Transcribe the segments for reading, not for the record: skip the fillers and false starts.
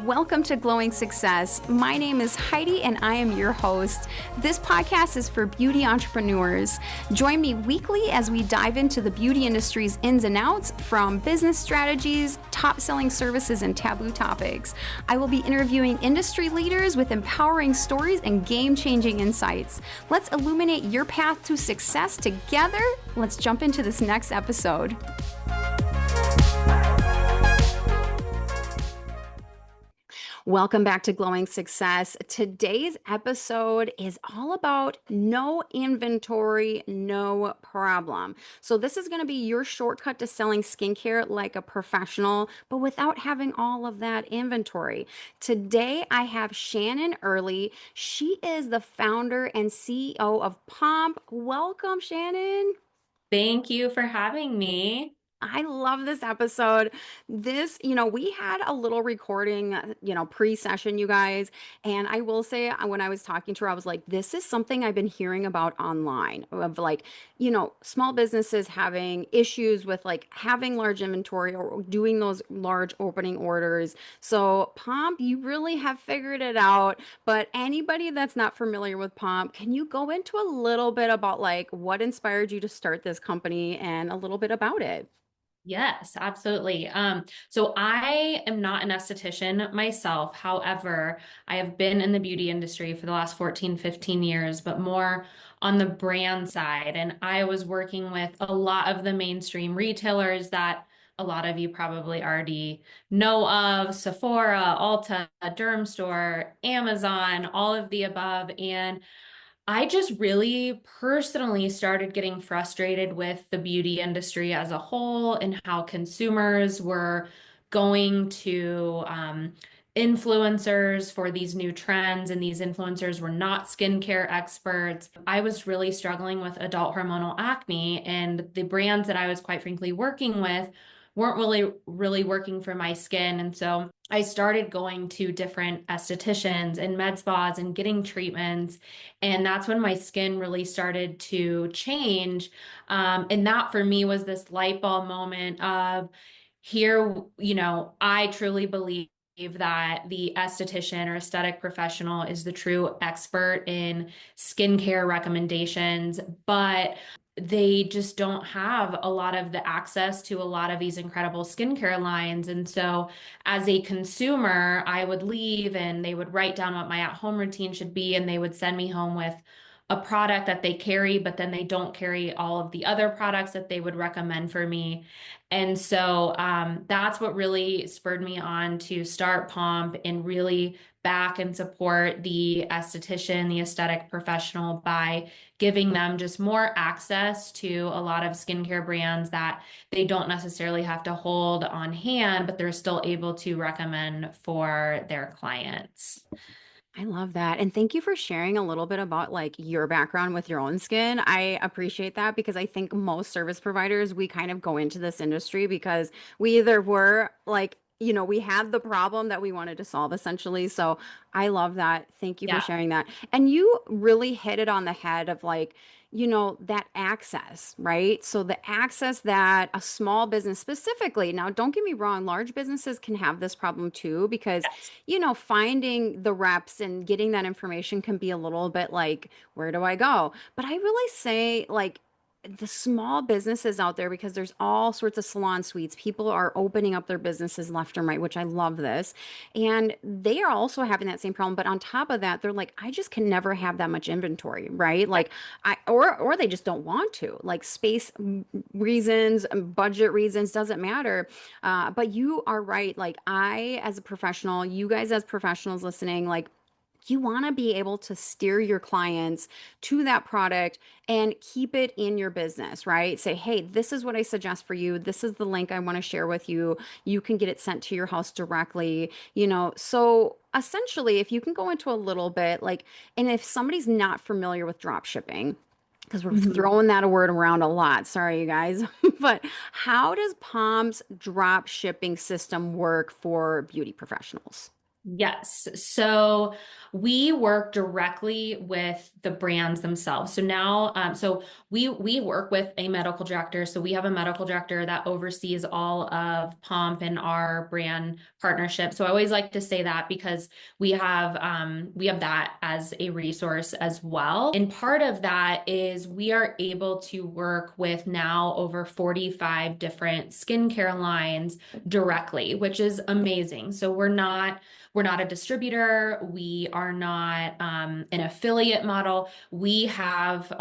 Welcome to Glowing Success. My name is Heidi and I am your host. This podcast is for beauty entrepreneurs. Join me weekly as we dive into the beauty industry's ins and outs, from business strategies, top selling services, and taboo topics. I will be interviewing industry leaders with empowering stories and game changing insights. Let's illuminate your path to success together. Let's jump into this next episode. Welcome back to Glowing Success. Today's episode is all about no inventory, no problem. So this is going to be your shortcut to selling skincare like a professional, but without having all of that inventory. Today, I have Shannon Erley. She is the founder and CEO of Pomp. Welcome, Shannon. Thank you for having me. I love this episode. We had a little recording, pre-session, you guys. And I will say, when I was talking to her, I was like, this is something I've been hearing about online of like, small businesses having issues with like having large inventory or doing those large opening orders. So, Pomp, you really have figured it out. But anybody that's not familiar with Pomp, can you go into a little bit about like what inspired you to start this company and a little bit about it? Yes, absolutely. So I am not an esthetician myself. However, I have been in the beauty industry for the last 14, 15 years, but more on the brand side. And I was working with a lot of the mainstream retailers that a lot of you probably already know of: Sephora, Ulta, Derm Store, Amazon, all of the above. And I just really personally started getting frustrated with the beauty industry as a whole and how consumers were going to influencers for these new trends, and these influencers were not skincare experts. I was really struggling with adult hormonal acne, and the brands that I was quite frankly working with weren't really working for my skin. And so I started going to different estheticians and med spas and getting treatments. And that's when my skin really started to change. And that for me was this light bulb moment of here, I truly believe that the esthetician or aesthetic professional is the true expert in skincare recommendations, but they just don't have a lot of the access to a lot of these incredible skincare lines. And so as a consumer, I would leave and they would write down what my at-home routine should be, and they would send me home with a product that they carry, but then they don't carry all of the other products that they would recommend for me. And so that's what really spurred me on to start Pomp and really back and support the esthetician, the aesthetic professional, by giving them just more access to a lot of skincare brands that they don't necessarily have to hold on hand, but they're still able to recommend for their clients. I love that. And thank you for sharing a little bit about like your background with your own skin. I appreciate that because I think most service providers, we kind of go into this industry because we either were like, we had the problem that we wanted to solve essentially. So I love that. Thank you for Yeah. sharing that. And you really hit it on the head of like, that access, right? So the access that a small business specifically, now don't get me wrong, large businesses can have this problem too, because finding the reps and getting that information can be a little bit like, where do I go? But I really say, like, the small businesses out there, because there's all sorts of salon suites. People are opening up their businesses left and right, which I love this. And they are also having that same problem. But on top of that, they're like, I just can never have that much inventory, right? Like or they just don't want to, like space reasons, budget reasons, doesn't matter. But you are right. Like I, as a professional, you guys as professionals listening, like you want to be able to steer your clients to that product and keep it in your business, right? Say, hey, this is what I suggest for you. This is the link I want to share with you. You can get it sent to your house directly, So essentially, if you can go into a little bit like, and if somebody's not familiar with drop shipping, because we're Mhm. throwing that word around a lot. Sorry, you guys. But how does Palm's drop shipping system work for beauty professionals? Yes. So we work directly with the brands themselves. So now, we work with a medical director. So we have a medical director that oversees all of Pomp and our brand partnership. So I always like to say that because we have that as a resource as well. And part of that is we are able to work with now over 45 different skincare lines directly, which is amazing. So we're not a distributor. We are not an affiliate model. We have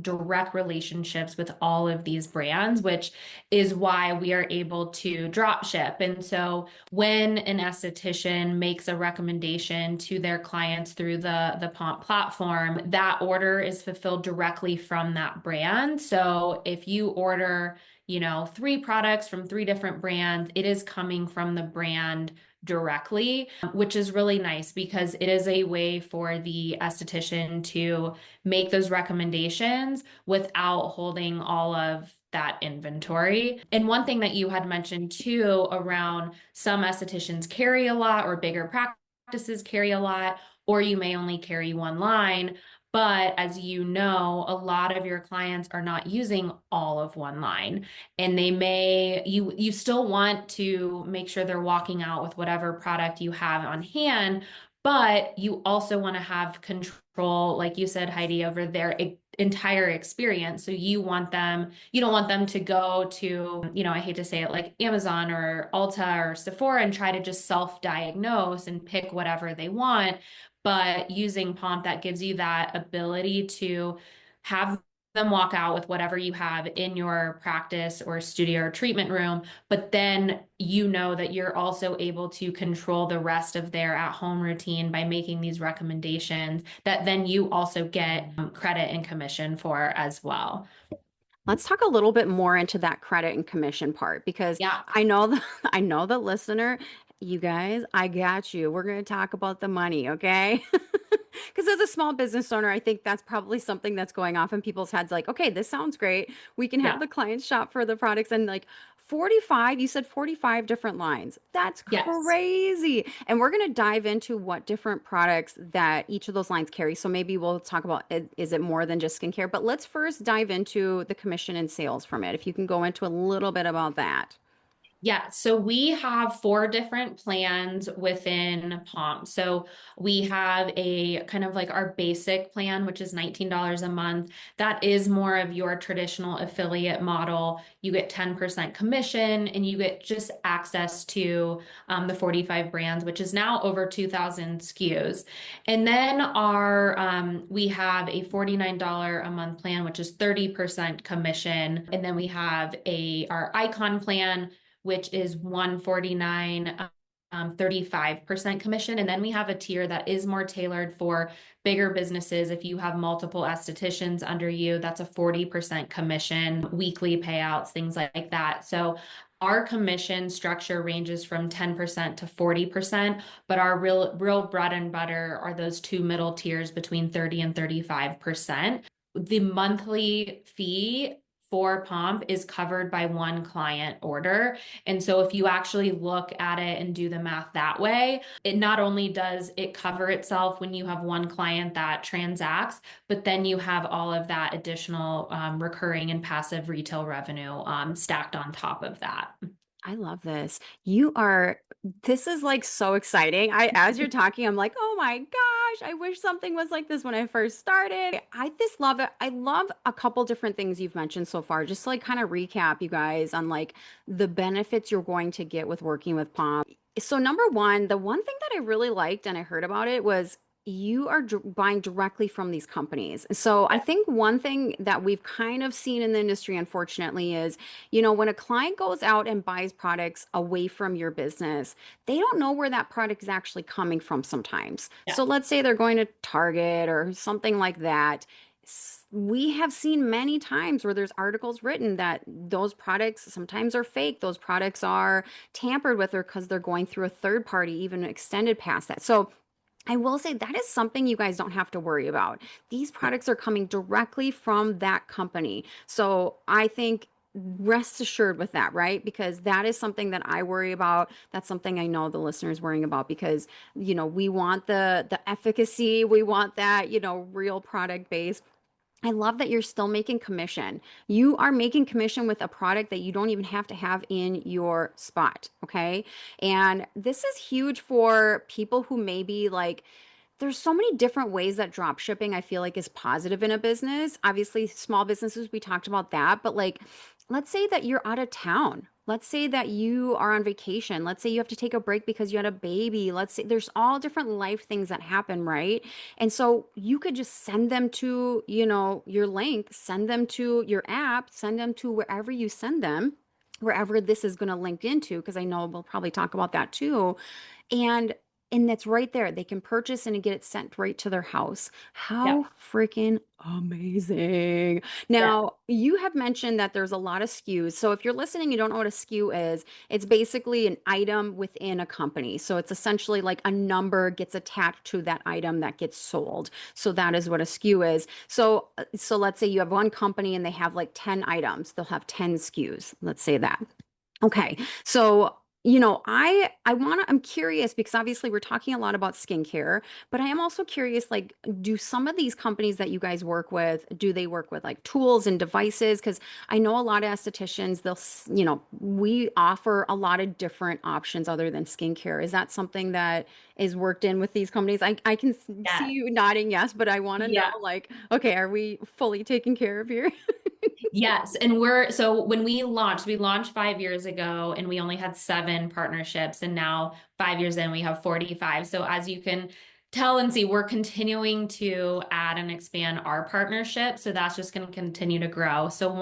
direct relationships with all of these brands, which is why we are able to drop ship. And so when an esthetician makes a recommendation to their clients through the Pomp platform, that order is fulfilled directly from that brand. So if you order, three products from three different brands, it is coming from the brand directly, which is really nice because it is a way for the esthetician to make those recommendations without holding all of that inventory. And one thing that you had mentioned too around some estheticians carry a lot or bigger practices carry a lot, or you may only carry one line. But as you know, a lot of your clients are not using all of one line and you still want to make sure they're walking out with whatever product you have on hand, but you also want to have control, like you said, Heidi, over their entire experience. So you don't want them to go to, I hate to say it, like Amazon or Ulta or Sephora and try to just self-diagnose and pick whatever they want. But using Pomp, that gives you that ability to have them walk out with whatever you have in your practice or studio or treatment room, but then you know that you're also able to control the rest of their at-home routine by making these recommendations that then you also get credit and commission for as well. Let's talk a little bit more into that credit and commission part because Yeah. I know the I know the listener, you guys, I got you. We're going to talk about the money, okay? Because as a small business owner, I think that's probably something that's going off in people's heads like, okay, this sounds great. We can have Yeah. the clients shop for the products and like 45, you said 45 different lines. That's Yes. crazy. And we're going to dive into what different products that each of those lines carry. So maybe we'll talk about is it more than just skincare? But let's first dive into the commission and sales from it. If you can go into a little bit about that. Yeah, so we have four different plans within Pomp. So we have a kind of like our basic plan, which is $19 a month. That is more of your traditional affiliate model. You get 10% commission and you get just access to the 45 brands, which is now over 2,000 SKUs. And then we have a $49 a month plan, which is 30% commission. And then we have our icon plan which is 149 35% commission. And then we have a tier that is more tailored for bigger businesses. If you have multiple estheticians under you, that's a 40% commission, weekly payouts, things like that. So our commission structure ranges from 10% to 40%, but our real bread and butter are those two middle tiers between 30 and 35%. The monthly fee for Pomp is covered by one client order. And so if you actually look at it and do the math that way, it not only does it cover itself when you have one client that transacts, but then you have all of that additional recurring and passive retail revenue stacked on top of that. I love this. This is like so exciting. As you're talking, I'm like, oh my gosh, I wish something was like this when I first started. I just love it. I love a couple different things you've mentioned so far. Just to, like kind of recap you guys on like the benefits you're going to get with working with Palm. So number one, the one thing that I really liked and I heard about it was you are buying directly from these companies. So I think one thing that we've kind of seen in the industry, unfortunately, is when a client goes out and buys products away from your business, they don't know where that product is actually coming from sometimes. Yeah. So let's say they're going to Target or something like that. We have seen many times where there's articles written that those products sometimes are fake. Those products are tampered with or because they're going through a third party, even extended past that. So I will say that is something you guys don't have to worry about. These products are coming directly from that company. So I think rest assured with that, right? Because that is something that I worry about. That's something I know the listeners worrying about because, we want the efficacy, we want that, real product base. I love that you're still making commission. You are making commission with a product that you don't even have to have in your spot, okay? And this is huge for people who maybe like there's so many different ways that drop shipping I feel like is positive in a business. Obviously, small businesses, we talked about that, but like let's say that you're out of town. Let's say that you are on vacation. Let's say you have to take a break because you had a baby. Let's say there's all different life things that happen, right? And so you could just send them to, your link, send them to your app, send them to wherever you send them, wherever this is going to link into, because I know we'll probably talk about that too. And and that's right there. They can purchase and get it sent right to their house. Yeah. How freaking amazing. Yeah. Now, you have mentioned that there's a lot of SKUs. So if you're listening, you don't know what a SKU is, it's basically an item within a company. So it's essentially like a number gets attached to that item that gets sold. So that is what a SKU is. So let's say you have one company and they have like 10 items. They'll have 10 SKUs. Let's say that. Okay. So, I'm curious because obviously we're talking a lot about skincare, but I am also curious, like, do some of these companies that you guys work with, do they work with like tools and devices? Because I know a lot of estheticians, we offer a lot of different options other than skincare. Is that something that is worked in with these companies? I can see Yeah. you nodding yes, but I want to know, Yeah. like, okay, are we fully taken care of here? Yes. And so when we launched 5 years ago and we only had 7 partnerships. And now 5 years in, we have 45. So as you can tell and see, we're continuing to add and expand our partnership. So that's just going to continue to grow. So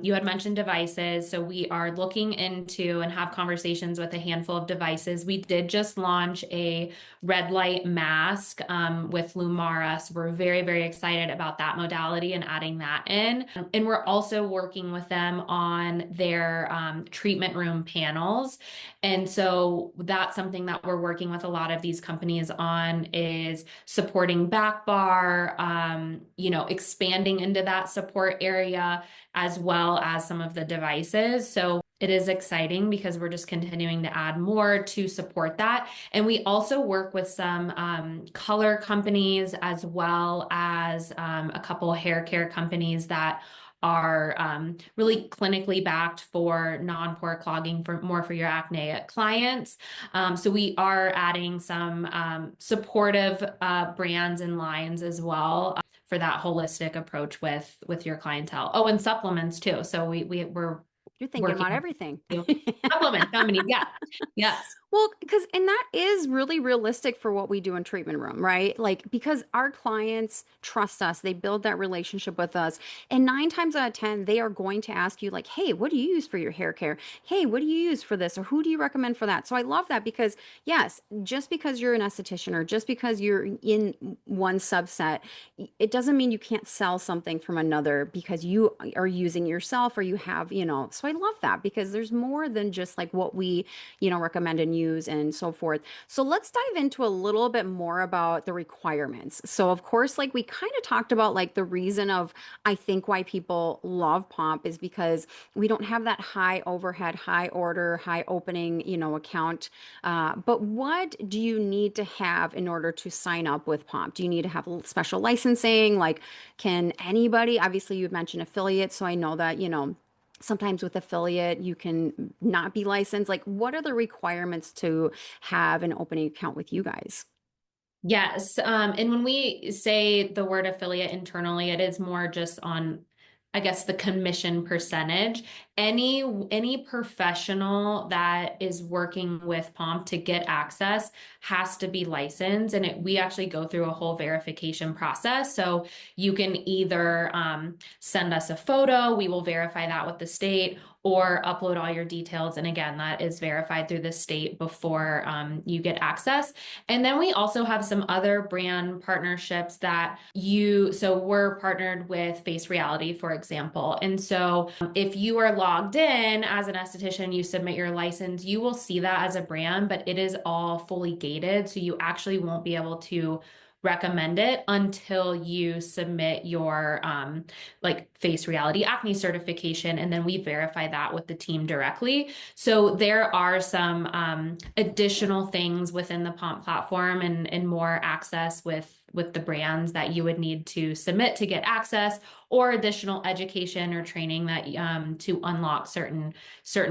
you had mentioned devices. So we are looking into and have conversations with a handful of devices. We did just launch a red light mask with Lumara. So we're very, very excited about that modality and adding that in. And we're also working with them on their treatment room panels. And so that's something that we're working with a lot of these companies on is supporting back bar, expanding into that support area as well as some of the devices. So it is exciting because we're just continuing to add more to support that. And we also work with some color companies as well as a couple hair care companies that are really clinically backed for non-pore clogging for your acne clients. So we are adding some supportive brands and lines as well for that holistic approach with your clientele. Oh, and supplements too. So we're You're thinking working about everything. with supplement companies. Yeah. Yes. Well, and that is really realistic for what we do in treatment room, right? Like, because our clients trust us, they build that relationship with us. And 9 times out of 10, they are going to ask you, like, hey, what do you use for your hair care? Hey, what do you use for this? Or who do you recommend for that? So I love that because, yes, just because you're an esthetician or just because you're in one subset, it doesn't mean you can't sell something from another because you are using yourself or you have, So I love that because there's more than just like what we recommend and use and so forth. So let's dive into a little bit more about the requirements. So of course, like we kind of talked about like the reason of I think why people love Pomp is because we don't have that high overhead, high order, high opening, account. But what do you need to have in order to sign up with Pomp? Do you need to have special licensing? Like, can anybody, obviously you mentioned affiliate, so I know that, sometimes with affiliate you can not be licensed. Like, what are the requirements to have an opening account with you guys? Yes. And when we say the word affiliate internally, it is more just on, I guess, the commission percentage. Any professional that is working with Pomp to get access has to be licensed, and we actually go through a whole verification process. So you can either send us a photo, we will verify that with the state, or upload all your details. And again, that is verified through the state before you get access. And then we also have some other brand partnerships so we're partnered with Face Reality, for example. And so if you are logged in as an esthetician, you submit your license, you will see that as a brand, but it is all fully gated. So you actually won't be able to recommend it until you submit your like face reality acne certification, and then we verify that with the team directly. So there are some additional things within the Pomp platform and more access with the brands that you would need to submit to get access, or additional education or training that to unlock certain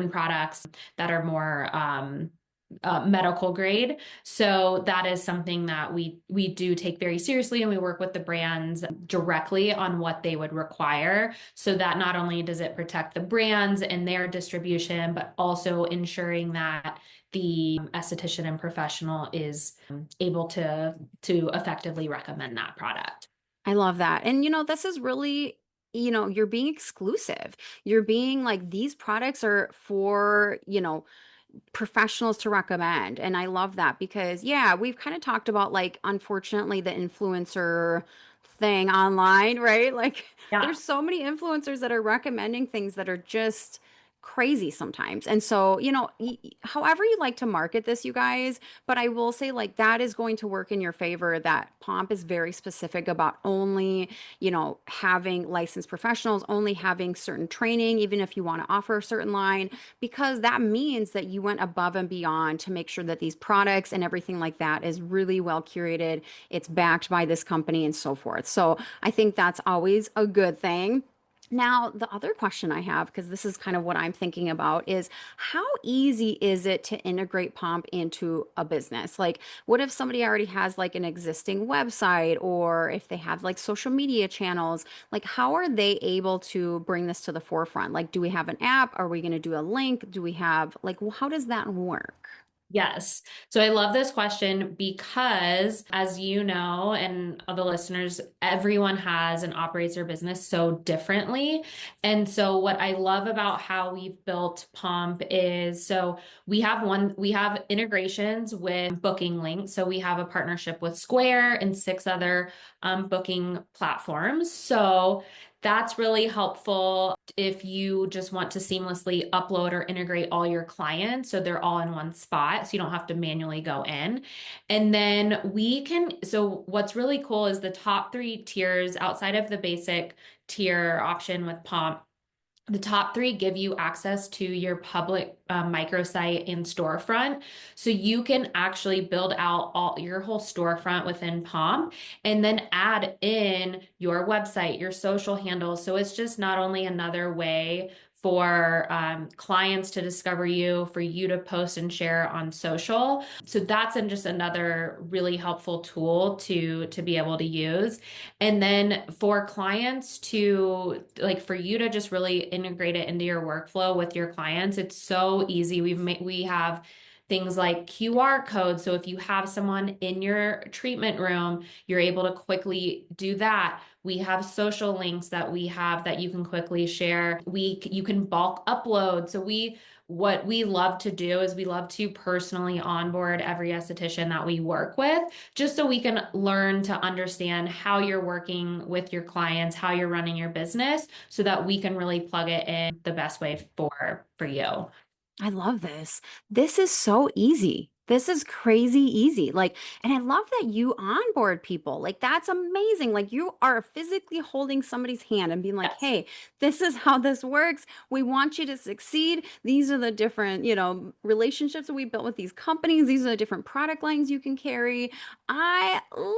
products that are more medical grade. So that is something that we do take very seriously, and we work with the brands directly on what they would require, so that not only does it protect the brands and their distribution, but also ensuring that the esthetician and professional is able to effectively recommend that product. I love that. And this is really, you're being exclusive. You're being like, these products are for, professionals to recommend. And I love that because, yeah, we've kind of talked about like, unfortunately, the influencer thing online, right? Like, Yeah. there's so many influencers that are recommending things that are just crazy sometimes. And so, however you like to market this, you guys, but I will say like that is going to work in your favor. That Pomp is very specific about only, having licensed professionals, only having certain training, even if you want to offer a certain line, because that means that you went above and beyond to make sure that these products and everything like that is really well curated. It's backed by this company and so forth. So I think that's always a good thing. Now, the other question I have, because this is kind of what I'm thinking about, is how easy is it to integrate Pomp into a business? Like, what if somebody already has like an existing website, or if they have like social media channels? Like, how are they able to bring this to the forefront? Like, do we have an app? Are we going to do a link? Do we have like, how does that work? Yes. So I love this question because, as you know, and the listeners, everyone has and operates their business so differently. And so, what I love about how we've built Pomp is so we have integrations with booking links. So, we have a partnership with Square and six other booking platforms. So, that's really helpful if you just want to seamlessly upload or integrate all your clients so they're all in one spot so you don't have to manually go in. And then so what's really cool is the top three tiers outside of the basic tier option with Pomp. The top three give you access to your public microsite and storefront. So you can actually build out all your whole storefront within Pomp and then add in your website, your social handles. So it's just not only another way for clients to discover you, for you to post and share on social. So that's just another really helpful tool to be able to use. And then for clients to like for you to just really integrate it into your workflow with your clients, it's so easy. We have things like QR codes. So if you have someone in your treatment room, you're able to quickly do that. We have social links that we have that you can quickly share. You can bulk upload. So what we love to do is we love to personally onboard every esthetician that we work with, just so we can learn to understand how you're working with your clients, how you're running your business, so that we can really plug it in the best way for you. I love this. This is so easy. This is crazy easy. Like, and I love that you onboard people. Like, that's amazing. Like, you are physically holding somebody's hand and being like, Yes. hey, this is how this works. We want you to succeed. These are the different, relationships that we built with these companies. These are the different product lines you can carry. I love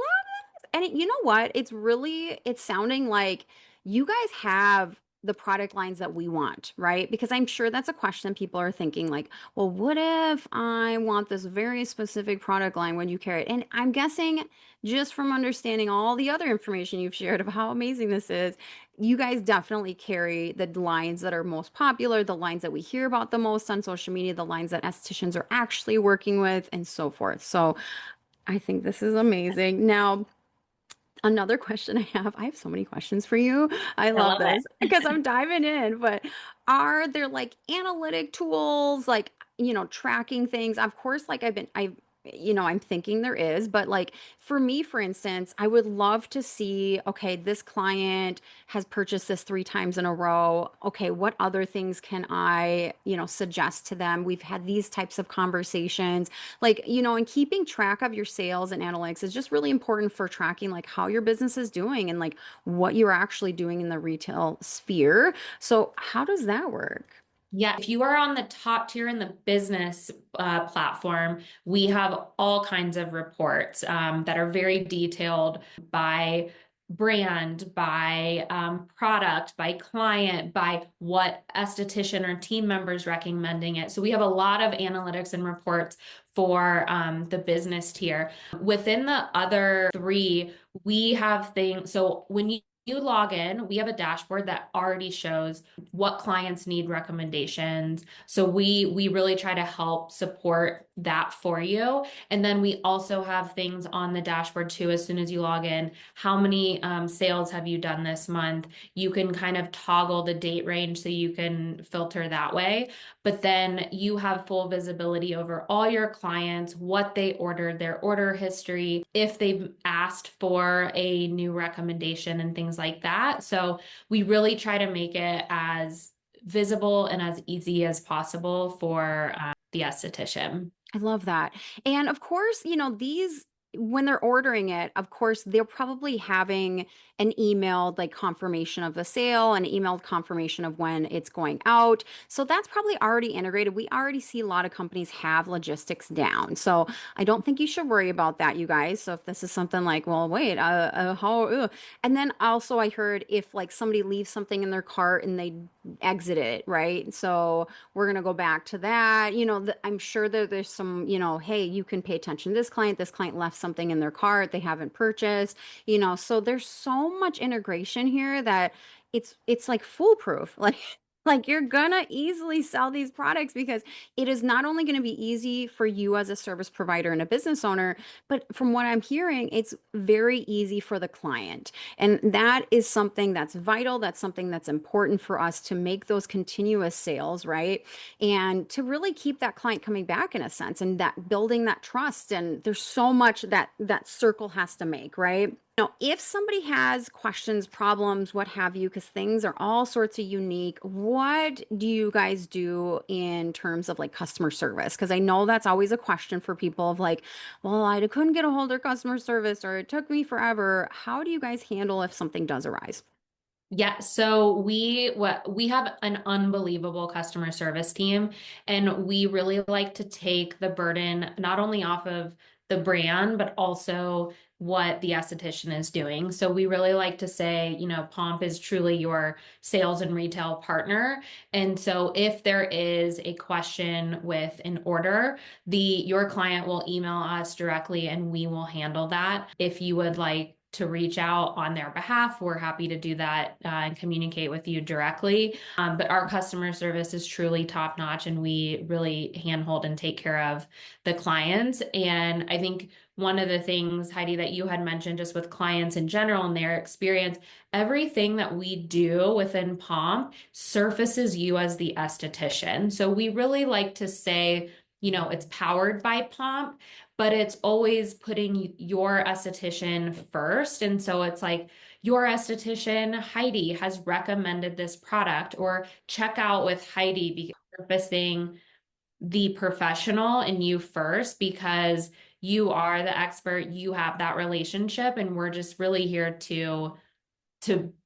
and you know what? It's sounding like you guys have the product lines that we want, right? Because I'm sure that's a question people are thinking like, well, what if I want this very specific product line when you carry it? And I'm guessing just from understanding all the other information you've shared of how amazing this is, you guys definitely carry the lines that are most popular, the lines that we hear about the most on social media, the lines that estheticians are actually working with, and so forth. So I think this is amazing. Now, another question I have so many questions for you. I I love love this it. because I'm diving in, but are there like analytic tools, like, tracking things? Of course, like I'm thinking there is, but like for me, for instance, I would love to see, okay, this client has purchased this 3 times in a row. Okay, what other things can I, suggest to them? We've had these types of conversations. Like, and keeping track of your sales and analytics is just really important for tracking like how your business is doing and like what you're actually doing in the retail sphere. So, how does that work? Yeah, if you are on the top tier in the business platform, we have all kinds of reports that are very detailed by brand, by product, by client, by what esthetician or team members recommending it. So we have a lot of analytics and reports for the business tier. Within the other three, we have things. So when you log in, we have a dashboard that already shows what clients need recommendations. So we really try to help support that for you. And then we also have things on the dashboard too. As soon as you log in, how many sales have you done this month? You can kind of toggle the date range so you can filter that way. But then you have full visibility over all your clients, what they ordered, their order history, if they've asked for a new recommendation and things like that. So we really try to make it as visible and as easy as possible for the esthetician. I love that. And of course, when they're ordering it, of course, they're probably having an emailed like confirmation of the sale, an emailed confirmation of when it's going out. So that's probably already integrated. We already see a lot of companies have logistics down. So I don't think you should worry about that, you guys. So if this is something like, well, wait, and then also I heard if like somebody leaves something in their cart and they exit it, right? So we're going to go back to that. I'm sure that there's some, hey, you can pay attention to this client. This client left something in their cart they haven't purchased, so there's so much integration here that it's like foolproof. Like you're gonna easily sell these products because it is not only going to be easy for you as a service provider and a business owner, but from what I'm hearing, it's very easy for the client. And that is something that's vital. That's something that's important for us to make those continuous sales, right? And to really keep that client coming back in a sense and that building that trust. And there's so much that circle has to make, right? If somebody has questions, problems, what have you, because things are all sorts of unique, what do you guys do in terms of like customer service? Because I know that's always a question for people of like, well, I couldn't get a hold of customer service or it took me forever. How do you guys handle if something does arise? Yeah, so we have an unbelievable customer service team, and we really like to take the burden not only off of the brand, but also what the esthetician is doing. So we really like to say, Pomp is truly your sales and retail partner. And so if there is a question with an order, your client will email us directly and we will handle that. If you would like to reach out on their behalf, we're happy to do that and communicate with you directly. But our customer service is truly top notch, and we really handhold and take care of the clients. And I think one of the things, Heidi, that you had mentioned just with clients in general and their experience, everything that we do within Pomp surfaces you as the esthetician. So we really like to say, it's powered by Pomp, but it's always putting your esthetician first. And so it's like, your esthetician, Heidi, has recommended this product, or check out with Heidi, because surfacing the professional in you first, because you are the expert, you have that relationship, and we're just really here to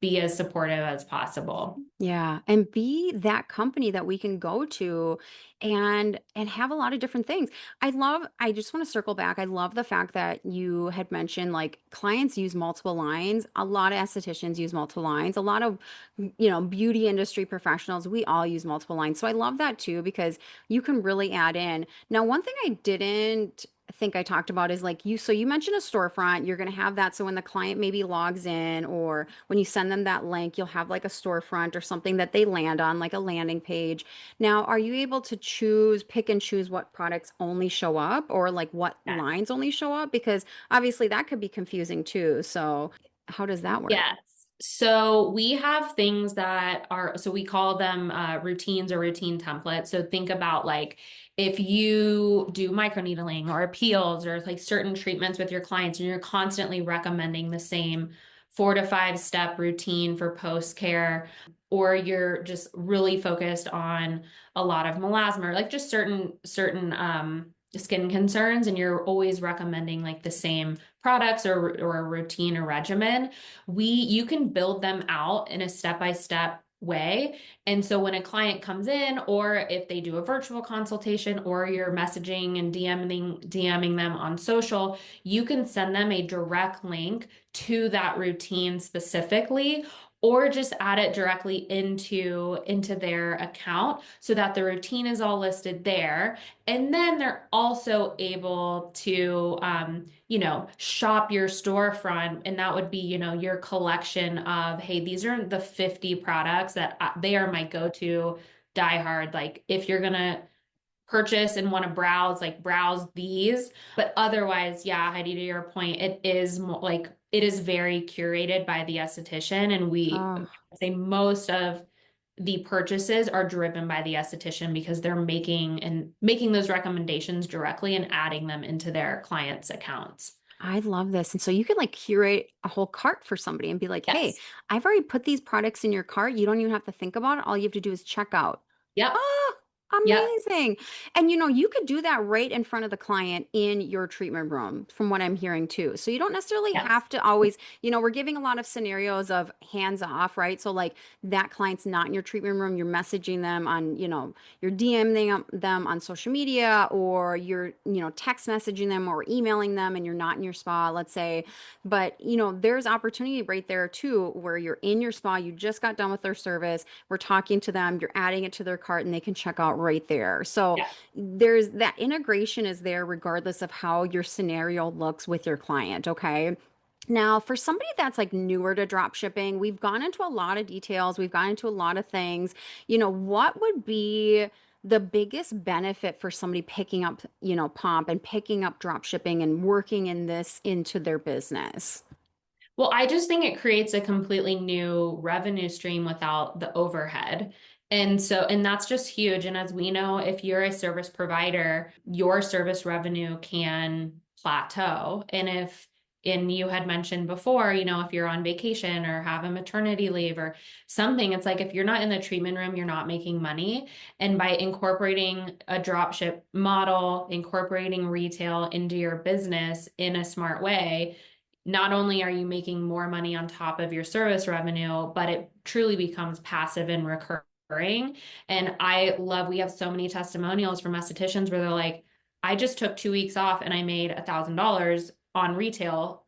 be as supportive as possible. Yeah, and be that company that we can go to and have a lot of different things. I just want to circle back. I love the fact that you had mentioned like clients use multiple lines. A lot of estheticians use multiple lines. A lot of, beauty industry professionals, we all use multiple lines. So I love that too because you can really add in. Now, one thing I didn't think I talked about is like so you mentioned a storefront, you're going to have that. So when the client maybe logs in or when you send them that link, you'll have like a storefront or something that they land on, like a landing page. Now, are you able to pick and choose what products only show up or like what Yes. lines only show up? Because obviously that could be confusing too. So how does that work? Yes. So we have things that are, so we call them routines or routine templates. So think about like if you do microneedling or peels or like certain treatments with your clients and you're constantly recommending the same 4 to 5 step routine for post care, or you're just really focused on a lot of melasma or like just certain skin concerns and you're always recommending like the same products or a routine or regimen, you can build them out in a step-by-step way. And so when a client comes in, or if they do a virtual consultation, or you're messaging and DMing them on social, you can send them a direct link to that routine specifically, or just add it directly into their account so that the routine is all listed there. And then they're also able to shop your storefront. And that would be, your collection of, hey, these are the 50 products that they are my go-to diehard. Like if you're going to purchase and want to browse, like browse these. But otherwise, yeah, Heidi, to your point, it is like, it is very curated by the esthetician. And Oh, I'd say most of the purchases are driven by the esthetician because they're making those recommendations directly and adding them into their clients' accounts. I love this. And so you could like curate a whole cart for somebody and be like, hey, Yes. I've already put these products in your cart. You don't even have to think about it. All you have to do is check out. Yep. Oh, Yep. amazing. And you could do that right in front of the client in your treatment room, from what I'm hearing too. So you don't necessarily Yes. have to always, we're giving a lot of scenarios of hands off, right? So like that client's not in your treatment room, you're messaging them on, you're DMing them on social media, or you're, text messaging them or emailing them and you're not in your spa, let's say. But, there's opportunity right there too, where you're in your spa, you just got done with their service, we're talking to them, you're adding it to their cart, and they can check out right there. So Yeah. there's that integration is there regardless of how your scenario looks with your client, okay? Now, for somebody that's like newer to drop shipping, we've gone into a lot of details, we've gone into a lot of things. What would be the biggest benefit for somebody picking up, Pomp and picking up drop shipping and working in this into their business? Well, I just think it creates a completely new revenue stream without the overhead. And that's just huge. And as we know, if you're a service provider, your service revenue can plateau. And you had mentioned before, if you're on vacation or have a maternity leave or something, it's like if you're not in the treatment room, you're not making money. And by incorporating a drop ship model, incorporating retail into your business in a smart way, not only are you making more money on top of your service revenue, but it truly becomes passive and recurring. And we have so many testimonials from estheticians where they're like, I just took 2 weeks off and I made $1,000 on retail.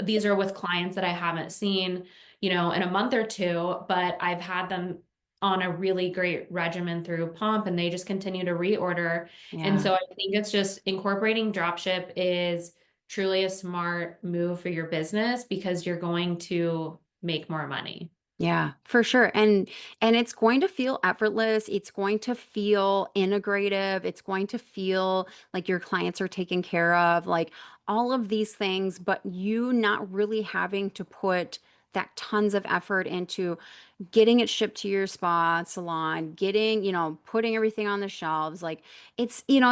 These are with clients that I haven't seen, in a month or two, but I've had them on a really great regimen through Pomp and they just continue to reorder. And Yeah. so I think it's just incorporating dropship is truly a smart move for your business because you're going to make more money. Yeah, for sure. And it's going to feel effortless. It's going to feel integrative. It's going to feel like your clients are taken care of, like all of these things, but you not really having to put that tons of effort into getting it shipped to your spa salon, putting everything on the shelves. Like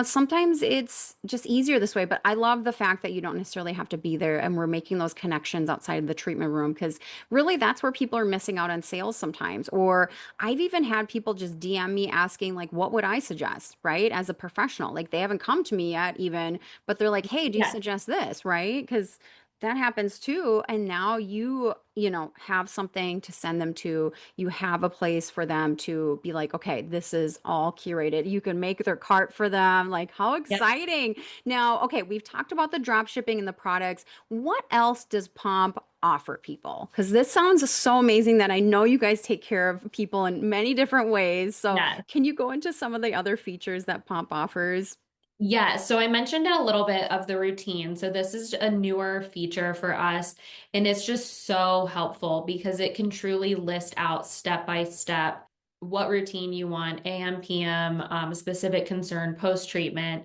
sometimes it's just easier this way, but I love the fact that you don't necessarily have to be there and we're making those connections outside of the treatment room because really that's where people are missing out on sales sometimes. Or I've even had people just DM me asking like, what would I suggest, right? As a professional, like they haven't come to me yet even, but they're like, hey, do you Yeah. suggest this, right? Because that happens too. And now have something to send them to. You have a place for them to be like, okay, this is all curated. You can make their cart for them. Like, how Yep. exciting. Now, okay, we've talked about the drop shipping and the products. What else does Pomp offer people? Because this sounds so amazing that I know you guys take care of people in many different ways. So, Yeah. can you go into some of the other features that Pomp offers? Yeah, so I mentioned a little bit of the routine. So this is a newer feature for us, and it's just so helpful because it can truly list out step by step what routine you want, AM, PM, specific concern, post treatment.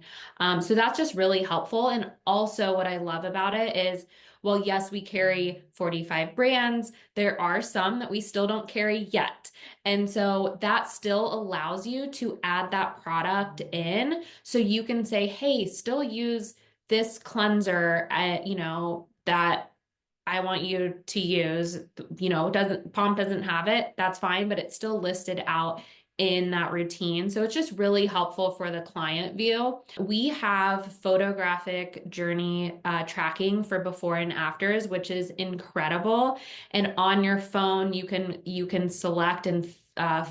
So that's just really helpful. And also, what I love about it is Well, yes, we carry 45 brands. There are some that we still don't carry yet. And so that still allows you to add that product in. So you can say, hey, still use this cleanser, that I want you to use, doesn't Pomp doesn't have it, that's fine, but it's still listed out in that routine. So it's just really helpful for the client view. We have photographic journey tracking for before and afters, which is incredible. And on your phone, you can select and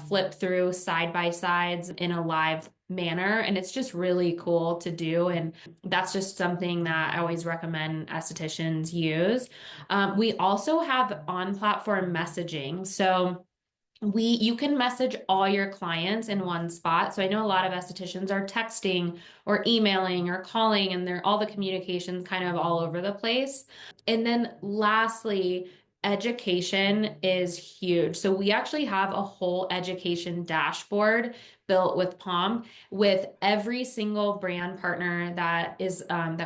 flip through side by sides in a live manner, and it's just really cool to do. And that's just something that I always recommend estheticians use. We also have on platform messaging. So you can message all your clients in one spot. So I know a lot of estheticians are texting or emailing or calling, and they're all the communications kind of all over the place. And then lastly, education is huge. So we actually have a whole education dashboard built with Palm with every single brand partner that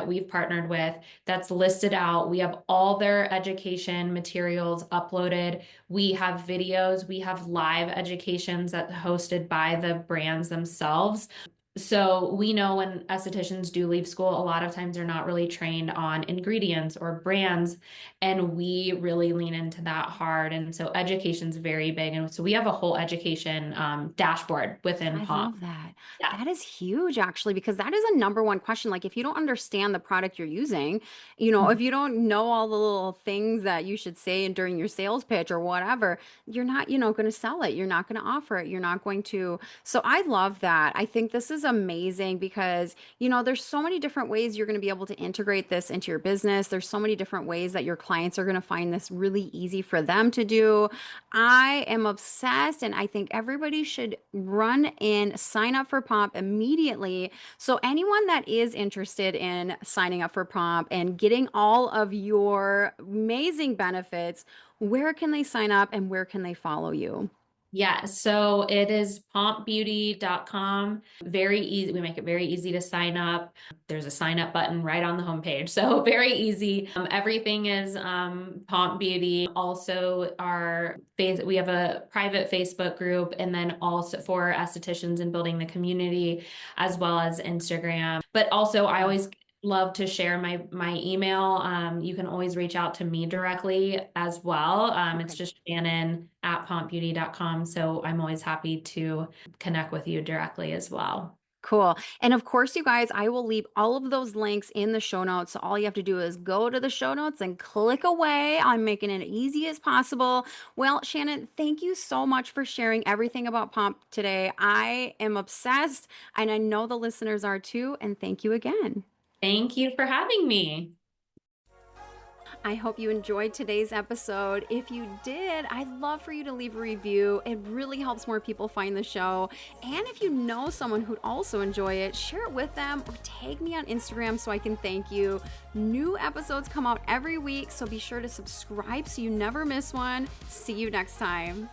we've partnered with that's listed out. We have all their education materials uploaded. We have videos, we have live educations that hosted by the brands themselves. So we know when estheticians do leave school, a lot of times they're not really trained on ingredients or brands, and we really lean into that hard. And so education's very big. And so we have a whole education dashboard within I Palm. love that. Yeah. That is huge, actually, because that is a number one question. Like, if you don't understand the product you're using, if you don't know all the little things that you should say during your sales pitch or whatever, you're not, going to sell it. You're not going to offer it. You're not going to. So I love that. I think this is amazing because, there's so many different ways you're going to be able to integrate this into your business. There's so many different ways that your clients are going to find this really easy for them to do. I am obsessed, and I think everybody should run in, sign up for Pomp immediately. So, anyone that is interested in signing up for Pomp and getting all of your amazing benefits, where can they sign up and where can they follow you? Yeah, so it is pompbeauty.com. Very easy. We make it very easy to sign up. There's a sign up button right on the homepage. So very easy. Everything is Pomp Beauty. Also, we have a private Facebook group, and then also for estheticians and building the community, as well as Instagram. But also, I always love to share my email. You can always reach out to me directly as well. It's Okay. just Shannon at pompbeauty.com. So I'm always happy to connect with you directly as well. Cool. And of course, you guys, I will leave all of those links in the show notes. So all you have to do is go to the show notes and click away. I'm making it easy as possible. Well, Shannon, thank you so much for sharing everything about Pomp today. I am obsessed, and I know the listeners are too. And thank you again. Thank you for having me. I hope you enjoyed today's episode. If you did, I'd love for you to leave a review. It really helps more people find the show. And if you know someone who'd also enjoy it, share it with them or tag me on Instagram so I can thank you. New episodes come out every week, so be sure to subscribe so you never miss one. See you next time.